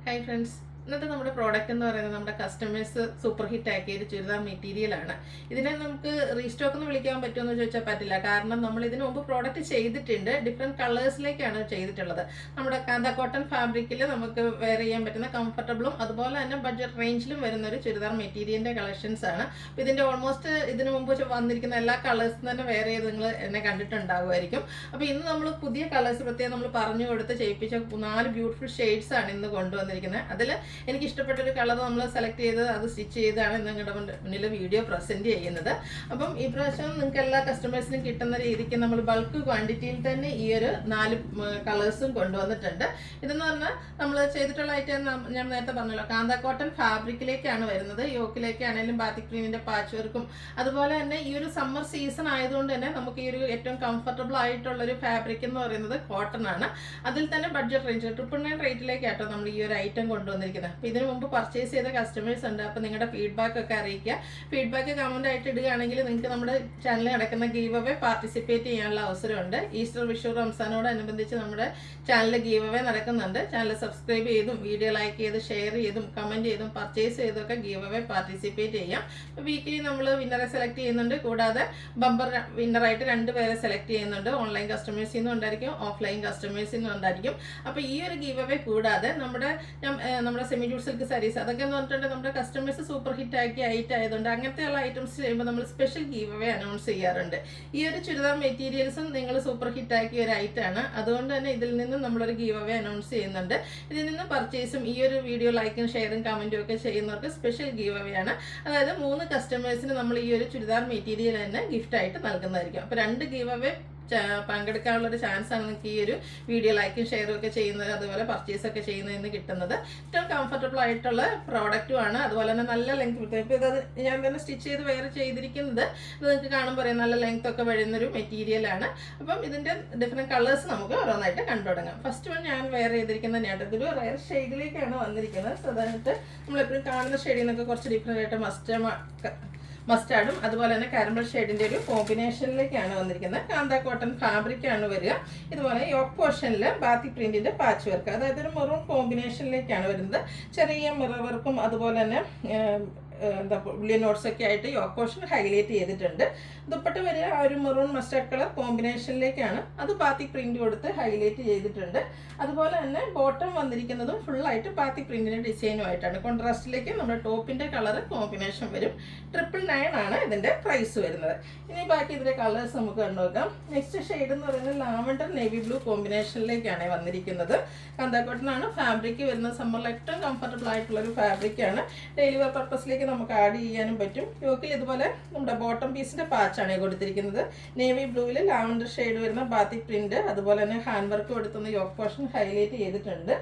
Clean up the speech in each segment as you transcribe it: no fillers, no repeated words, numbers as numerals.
Hi friends. ഇന്നത്തെ നമ്മുടെ product എന്ന് പറയുന്നത് നമ്മുടെ കസ്റ്റമേഴ്സ് സൂപ്പർ ഹിറ്റ് ആക്കിയ ഒരു ചുരിദാർ മെറ്റീരിയലാണ്. ഇതിനെ നമുക്ക് റീസ്റ്റോക്ക് എന്ന് വിളിക്കാൻ പറ്റുമെന്ന് ചോദിച്ചാൽ പറ്റില്ല. കാരണം നമ്മൾ ഇതിനു മുമ്പ് പ്രോഡക്റ്റ് ചെയ്തിട്ടുണ്ട്. ഡിഫറെൻറ്റ് കളേഴ്സിലേക്കാണ് ചെയ്തിട്ടുള്ളത്. നമ്മുടെ കാന്ത കോട്ടൺ ഫാബ്രിക്കിൽ നമുക്ക് വെയർ ചെയ്യാൻ പറ്റുന്ന കംഫർട്ടബിളും അതുപോലെ തന്നെ ബഡ്ജറ്റ് റേഞ്ചിലും വരുന്ന ഒരു ചുരിദാർ മെറ്റീരിയലിൻ്റെ കളക്ഷൻസ് ആണ്. അപ്പോൾ ഇതിൻ്റെ ഓൾമോസ്റ്റ് ഇതിനു മുമ്പ് വന്നിരിക്കുന്ന എല്ലാ കളേഴ്സും തന്നെ വെയർ ചെയ്ത് നിങ്ങൾ എന്നെ കണ്ടിട്ടുണ്ടാകുമായിരിക്കും. അപ്പോൾ ഇന്ന് നമ്മൾ പുതിയ കളേഴ്സ് പ്രത്യേകം നമ്മൾ പറഞ്ഞു കൊടുത്ത് ചെയ്യിപ്പിച്ച 4 ബ്യൂട്ടിഫുൾ ഷെയ്ഡ്സ് ആണ് ഇന്ന് കൊണ്ടുവന്നിരിക്കുന്നത്. അതിൽ എനിക്ക് ഇഷ്ടപ്പെട്ടൊരു കളർ നമ്മൾ സെലക്ട് ചെയ്ത് അത് സ്റ്റിച്ച് ചെയ്താണ് നിങ്ങളുടെ മുന്നിൽ വീഡിയോ പ്രസൻറ്റ് ചെയ്യുന്നത്. അപ്പം ഈ പ്രാവശ്യം നിങ്ങൾക്ക് എല്ലാ കസ്റ്റമേഴ്സിനും കിട്ടുന്ന രീതിക്ക് നമ്മൾ ബൾക്ക് ക്വാണ്ടിറ്റിയിൽ തന്നെ ഈ ഒരു 4 കളേഴ്സും കൊണ്ടുവന്നിട്ടുണ്ട്. ഇതെന്ന് പറഞ്ഞാൽ നമ്മൾ ചെയ്തിട്ടുള്ള ഐറ്റം ഞാൻ നേരത്തെ പറഞ്ഞല്ലോ, കാന്ത കോട്ടൺ ഫാബ്രിക്കിലേക്കാണ് വരുന്നത്. യോക്കിലേക്കാണെങ്കിലും ബാത്തിക് പ്രിന്റിന്റെ പാച്ച് വർക്കും അതുപോലെ തന്നെ ഈ ഒരു സമ്മർ സീസൺ ആയതുകൊണ്ട് തന്നെ നമുക്ക് ഈ ഒരു ഏറ്റവും കംഫർട്ടബിൾ ആയിട്ടുള്ള ഒരു ഫാബ്രിക് എന്ന് പറയുന്നത് കോട്ടൺ ആണ്. അതിൽ തന്നെ ബഡ്ജറ്റ് റേഞ്ച് 999 റേറ്റിലേക്കാട്ടോ നമ്മൾ ഈ ഒരു ഐറ്റം കൊണ്ടുവന്നിരിക്കുന്നത്. അപ്പോൾ ഇതിനു മുമ്പ് പർച്ചേസ് ചെയ്ത കസ്റ്റമേഴ്സ് ഉണ്ട്. അപ്പോൾ നിങ്ങളുടെ ഫീഡ്ബാക്ക് ഒക്കെ അറിയിക്കുക. ഫീഡ്ബാക്ക് കമന്റ് ആയിട്ട് ഇടുകയാണെങ്കിൽ നിങ്ങൾക്ക് നമ്മുടെ ചാനലിൽ നടക്കുന്ന ഗീവ് അവേ പാർട്ടിസിപ്പേറ്റ് ചെയ്യാനുള്ള അവസരമുണ്ട്. ഈസ്റ്റർ, വിഷു, റംസാനോടനുബന്ധിച്ച് നമ്മുടെ ചാനലിൽ ഗീവ് അവേ നടക്കുന്നുണ്ട്. ചാനൽ സബ്സ്ക്രൈബ് ചെയ്തും വീഡിയോ ലൈക്ക് ചെയ്ത് ഷെയർ ചെയ്തും കമന്റ് ചെയ്തും പർച്ചേസ് ചെയ്തൊക്കെ ഗീവ് അവേ പാർട്ടിസിപ്പേറ്റ് ചെയ്യാം. വീക്കിലി നമ്മൾ വിന്നറെ സെലക്ട് ചെയ്യുന്നുണ്ട്. കൂടാതെ ബമ്പർ വിന്നറായിട്ട് 2 പേരെ സെലക്ട് ചെയ്യുന്നുണ്ട്. ഓൺലൈൻ കസ്റ്റമേഴ്സിൽ നിന്നും ഉണ്ടായിരിക്കും, ഓഫ്ലൈൻ കസ്റ്റമേഴ്സിൽ നിന്നും ഉണ്ടായിരിക്കും. അപ്പോൾ ഈ ഒരു ഗീവ് അവേ കൂടാതെ നമ്മുടെ സെമി ജൂട്ട് സിൽക്ക് സാരീസ് അതൊക്കെ എന്ന് പറഞ്ഞിട്ടുണ്ടെങ്കിൽ നമ്മുടെ കസ്റ്റമേഴ്സ് സൂപ്പർ ഹിറ്റ് ആക്കിയ ഐറ്റം ആയതുകൊണ്ട് അങ്ങനത്തെയുള്ള ഐറ്റംസ് ചെയ്യുമ്പോൾ നമ്മൾ സ്പെഷ്യൽ ഗീവ് അവേ അനൗൺസ് ചെയ്യാറുണ്ട്. ഈ ഒരു ചുരിദാർ മെറ്റീരിയൽസും നിങ്ങൾ സൂപ്പർ ഹിറ്റ് ആക്കിയ ഒരു ഐറ്റമാണ്. അതുകൊണ്ട് തന്നെ ഇതിൽ നിന്നും നമ്മളൊരു ഗീവ് അവേ അനൗൺസ് ചെയ്യുന്നുണ്ട്. ഇതിൽ നിന്ന് പർച്ചേസും ഈ ഒരു വീഡിയോ ലൈക്കും ഷെയറും കമന്റും ഒക്കെ ചെയ്യുന്നവർക്ക് സ്പെഷ്യൽ ഗീവ് അവേ ആണ്. അതായത് 3 കസ്റ്റമേഴ്സിന് നമ്മൾ ഈ ഒരു ചുരിദാർ മെറ്റീരിയൽ തന്നെ ഗിഫ്റ്റ് ആയിട്ട് നൽകുന്നതായിരിക്കും. അപ്പോൾ 2 ഗീവ് അവേ പങ്കെടുക്കാനുള്ളൊരു ചാൻസാണ് നിങ്ങൾക്ക് ഈ ഒരു വീഡിയോ ലൈക്കും ഷെയറും ഒക്കെ ചെയ്യുന്നത്, അതുപോലെ പർച്ചേസ് ഒക്കെ ചെയ്യുന്നതിന് കിട്ടുന്നത്. ഏറ്റവും കംഫർട്ടബിൾ ആയിട്ടുള്ള പ്രോഡക്റ്റും ആണ്. അതുപോലെ തന്നെ നല്ല ലെങ്ത് കിട്ടും. ഇപ്പോൾ ഇത് ഞാൻ തന്നെ സ്റ്റിച്ച് ചെയ്ത് വെയർ ചെയ്തിരിക്കുന്നത് ഇത് നിങ്ങൾക്ക് കാണുമ്പോൾ പറയാം നല്ല ലെങ്ത് ഒക്കെ വരുന്നൊരു മെറ്റീരിയലാണ്. അപ്പം ഇതിൻ്റെ ഡിഫറെൻറ്റ് കളേഴ്സ് നമുക്ക് ഓരോന്നായിട്ട് കണ്ടു തുടങ്ങാം. ഫസ്റ്റ് വൺ ഞാൻ വെയർ ചെയ്തിരിക്കുന്നത് തന്നെയാണ്. ഇതൊരു റയർ ഷെയ്ഡിലേക്കാണ് വന്നിരിക്കുന്നത്. സാധാരണ നമ്മളെപ്പോഴും കാണുന്ന ഷെയ്ഡിൽ നിന്നൊക്കെ കുറച്ച് ഡിഫറെൻ്റ് ആയിട്ട് മസ്റ്റാർഡും അതുപോലെ തന്നെ കാരമൽ ഷെയ്ഡിൻ്റെ ഒരു കോമ്പിനേഷനിലേക്കാണ് വന്നിരിക്കുന്നത്. കാന്ത കോട്ടൺ ഫാബ്രിക് ആണ് വരിക. ഇതുപോലെ യോക്ക് പോർഷനിൽ ബാത്തിക് പ്രിന്റിന്റെ പാച്ച് വർക്ക്, അതായത് ഒരു മെറൂൺ കോമ്പിനേഷനിലേക്കാണ് വരുന്നത്. ചെറിയ മിറർ വർക്കും അതുപോലെ തന്നെ ബുള്ളിയൻ നോട്ട്സ് ഒക്കെ ആയിട്ട് യോക്ക് പോർഷൻ ഹൈലൈറ്റ് ചെയ്തിട്ടുണ്ട്. ദുപ്പട്ട വരിക ആ ഒരു മെറൂൺ മസ്റ്റാർഡ് കളർ കോമ്പിനേഷനിലേക്കാണ്. അത് ബാത്തിക് പ്രിന്റ് കൊടുത്ത് ഹൈലൈറ്റ് ചെയ്തിട്ടുണ്ട്. അതുപോലെ തന്നെ ബോട്ടം വന്നിരിക്കുന്നതും ഫുള്ളായിട്ട് ബാത്തിക് പ്രിന്റിന്റെ ഡിസൈനുമായിട്ടാണ്. കോൺട്രാസ്റ്റിലേക്ക് നമ്മുടെ ടോപ്പിന്റെ കളർ കോമ്പിനേഷൻ വരും. 999 ആണ് ഇതിന്റെ പ്രൈസ് വരുന്നത്. ഇനി ബാക്കി ഇതിന്റെ കളേഴ്സ് നമുക്ക് കണ്ടുനോക്കാം. നെക്സ്റ്റ് ഷെയ്ഡ് എന്ന് പറയുന്നത് ലാവൻഡർ നേവി ബ്ലൂ കോമ്പിനേഷനിലേക്കാണ് വന്നിരിക്കുന്നത്. കാന്ത കോട്ടൺ ആണ് ഫാബ്രിക് വരുന്നത്. സമ്മറിൽ ഏറ്റവും കംഫർട്ടബിൾ ആയിട്ടുള്ള ഒരു ഫാബ്രിക് ആണ്. ഡെയിലി വെയർ പർപ്പസിലേക്ക് നമുക്ക് ആഡ് ചെയ്യാനും പറ്റും. യോക്കിൽ ഇതുപോലെ നമ്മുടെ ബോട്ടം പീസിന്റെ പാച്ചാണ് കൊടുത്തിരിക്കുന്നത്. നേവി ബ്ലൂവിൽ ലാവൻഡർ ഷെയ്ഡ് വരുന്ന ബാത്തിക് പ്രിന്റ്, അതുപോലെ തന്നെ ഹാൻഡ് വർക്ക് കൊടുത്തുന്ന യോക്ക് പോർഷൻ ഹൈലൈറ്റ് ചെയ്തിട്ടുണ്ട്.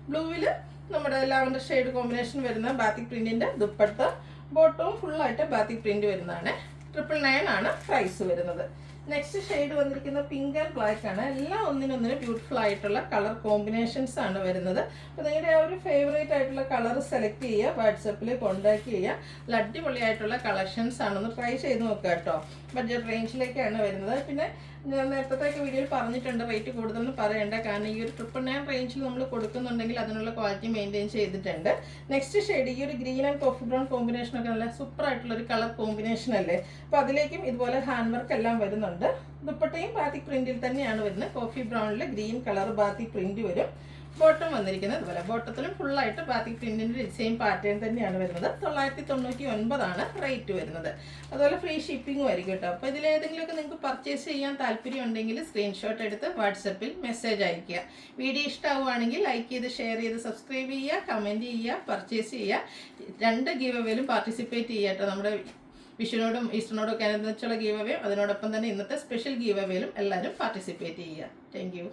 ബ്ലൂവിൽ നമ്മുടെ ലാവൻഡർ ഷെയ്ഡ് കോമ്പിനേഷൻ വരുന്ന ബാത്തിക് പ്രിന്റിന്റെ ദുപ്പട്ട, ബോട്ടവും ഫുള്ളായിട്ട് ബാത്തിക് പ്രിന്റ് വരുന്നതാണ്. 999 ആണ് പ്രൈസ് വരുന്നത്. നെക്സ്റ്റ് ഷെയ്ഡ് വന്നിരിക്കുന്ന പിങ്ക് ആൻഡ് ബ്ലാക്ക് ആണ്. എല്ലാം ഒന്നിനൊന്നിന് ബ്യൂട്ടിഫുൾ ആയിട്ടുള്ള കളർ കോമ്പിനേഷൻസ് ആണ് വരുന്നത്. അപ്പോൾ നിങ്ങളുടെ ആ ഒരു ഫേവറേറ്റ് ആയിട്ടുള്ള കളർ സെലക്ട് ചെയ്യുക, വാട്സപ്പിൽ കോൺടാക്ട് ചെയ്യുക. നല്ല അടിപൊളിയായിട്ടുള്ള കളക്ഷൻസ് ആണെന്ന് ട്രൈ ചെയ്ത് നോക്കുക കേട്ടോ. ബഡ്ജറ്റ് റേഞ്ചിലേക്കാണ് വരുന്നത്. പിന്നെ ഞാൻ നേരത്തെ വീഡിയോയിൽ പറഞ്ഞിട്ടുണ്ട് റേറ്റ് കൂടുതലൊന്നും പറയണ്ട, കാരണം ഈ ഒരു 999 റേഞ്ചിൽ നമ്മൾ കൊടുക്കുന്നുണ്ടെങ്കിൽ അതിനുള്ള ക്വാളിറ്റി മെയിൻറ്റെയിൻ ചെയ്തിട്ടുണ്ട്. നെക്സ്റ്റ് ഷെയ്ഡ് ഈ ഒരു ഗ്രീൻ ആൻഡ് കോഫി ബ്രൗൺ കോമ്പിനേഷനൊക്കെ നല്ല സൂപ്പർ ആയിട്ടുള്ള ഒരു കളർ കോമ്പിനേഷൻ അല്ലേ. അപ്പോൾ അതിലേക്കും ഇതുപോലെ ഹാൻഡ് വർക്ക് എല്ലാം വരുന്നുണ്ട്. ദുപ്പട്ടയും ബാത്തിക് പ്രിന്റിൽ തന്നെയാണ് വരുന്നത്. കോഫി ബ്രൗണിൽ ഗ്രീൻ കളർ ബാത്തിക് പ്രിന്റ് വരും. ബോട്ടം വന്നിരിക്കുന്നത് അതുപോലെ ബോട്ടത്തിലും ഫുള്ളായിട്ട് ബാത്തിക് പ്രിന്റിന്റെ ഡിസൈൻ പാറ്റേൺ തന്നെയാണ് വരുന്നത്. 999 ആണ് റേറ്റ് വരുന്നത്. അതുപോലെ ഫ്രീ ഷിപ്പിംഗും ആയിരിക്കും കേട്ടോ. അപ്പോൾ ഇതിലേതെങ്കിലുമൊക്കെ നിങ്ങൾക്ക് പർച്ചേസ് ചെയ്യാൻ താല്പര്യം ഉണ്ടെങ്കിൽ സ്ക്രീൻഷോട്ട് എടുത്ത് വാട്സപ്പിൽ മെസ്സേജ് അയയ്ക്കുക. വീഡിയോ ഇഷ്ടമാവുകയാണെങ്കിൽ ലൈക്ക് ചെയ്ത് ഷെയർ ചെയ്ത് സബ്സ്ക്രൈബ് ചെയ്യുക, കമൻറ്റ് ചെയ്യുക, പർച്ചേസ് ചെയ്യുക. 2 ഗീവ് അവേയിലും പാർട്ടിസിപ്പേറ്റ് ചെയ്യുക കേട്ടോ. നമ്മുടെ വിഷുവിനോടും ഈസ്റ്ററിനോടും ഒക്കെ അനുബന്ധിച്ചുള്ള ഗീവ് അവേ, അതിനോടൊപ്പം തന്നെ ഇന്നത്തെ സ്പെഷ്യൽ ഗീവ് അവേയിലും എല്ലാവരും പാർട്ടിസിപ്പേറ്റ് ചെയ്യുക. Thank you.